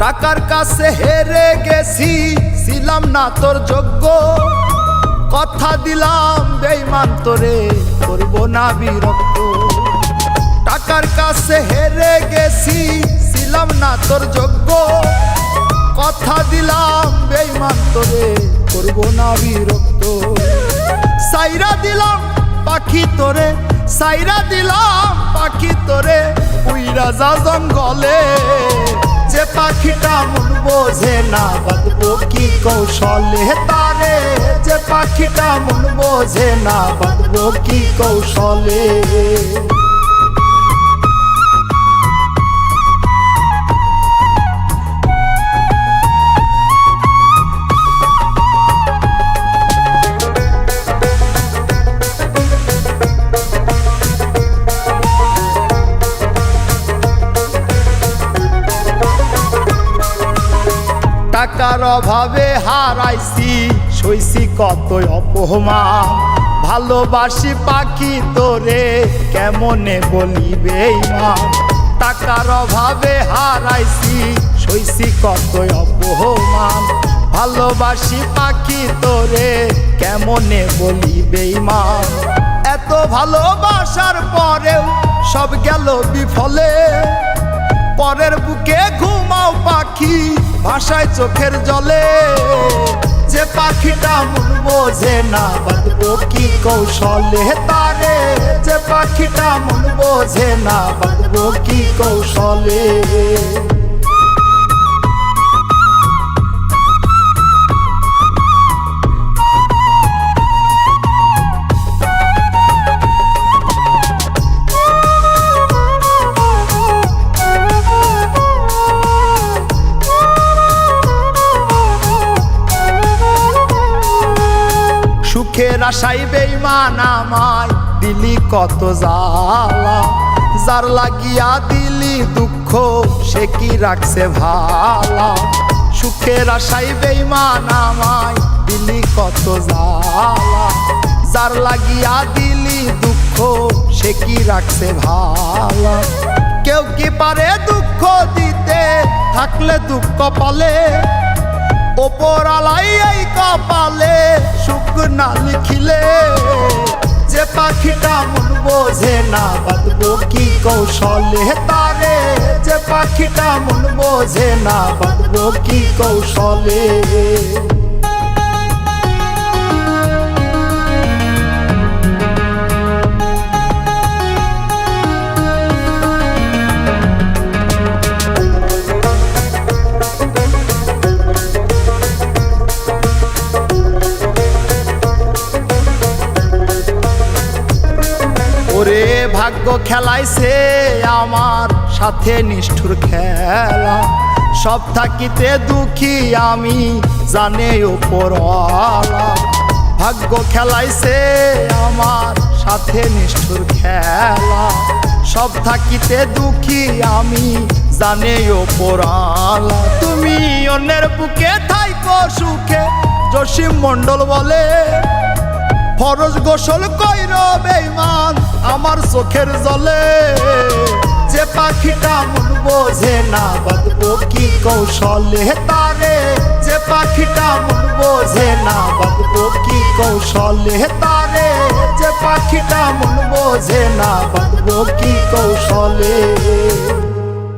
টাকার কাছে হেরে গেছি, ছিলাম না তোর যোগ্য। কথা দিলাম বেঈমান তোরে করব না বিরক্ত। টাকার কাছে হেরে গেছি, ছিলাম না তোর যোগ্য। কথা দিলাম বেঈমান তোরে করব না বিরক্ত। সাইরা দিলাম পাখি তোরে, সাইরা দিলাম পাখি তোরে, উইরা যা জঙ্গলে। যে পাখিটা মন বোঝে না, বাঁধবো কি কৌশলে তারে। যে পাখিটা মন বোঝে না, বাঁধবো কি কৌশলে। টাকার অভাবে হারাইছি, সইছি কত অপমান। ভালোবাসি পাখি তোরে, কেমনে বলি বেঈমান। টাকার অভাবে হারাইছি, সইছি কত অপমান। ভালোবাসি পাখি তোরে, কেমনে বলি বেঈমান। এত ভালোবাসার পরেও সব গেল বিফলে। পরের বুকে ঘুমাও পাখি, ভাষায় চোখের জলে। যে পাখিটা মন বোঝে না, বাঁধবো কি কৌশলে তারে। যে পাখিটা মন বোঝে না, বাঁধবো কি কৌশলে। সুখের আশায় বেঈমান আমায় দিলি কত জ্বালা। যার লাগিয়া দিলি দুঃখ, সে কি রাখছে ভালা। সুখের আশায় বেঈমান আমায় দিলি কত জ্বালা। যার লাগিয়া দিলি দুঃখ, সে কি রাখছে ভালা। কেউ কি পারে দুঃখ দিতে, থাকলে দুঃখ পালে। ওপরালাই এই কপালে সুখ না লিখিলে। যে পাখিটা মন বোঝে না, বাঁধবো কি কৌশলে তারে। যে পাখিটা মন বোঝে না, বাঁধবো কি কৌশলে। ওরে ভাগ্য খেলাইছে আমার সাথে নিষ্ঠুর খেলা। সব থাকিতে দুঃখী আমি, জানে ওপরওয়ালা। ভাগ্য খেলাইছে আমার সাথে নিষ্ঠুর খেলা। সব থাকিতে দুঃখী আমি, জানে ওপরওয়ালা। তুমি অন্যের বুকে থাইকো সুখে, জসিম মণ্ডল বলে। ফরজ গোসল কইর বেঈমান আমার চোখের জলে। যে পাখিটা মন বোঝে না, বাঁধবো কি কৌশলে তারে। যে পাখিটা মন বোঝে না, বাঁধবো কি কৌশলে তারে। যে পাখিটা মন বোঝে না, বাঁধবো কি কৌশলে।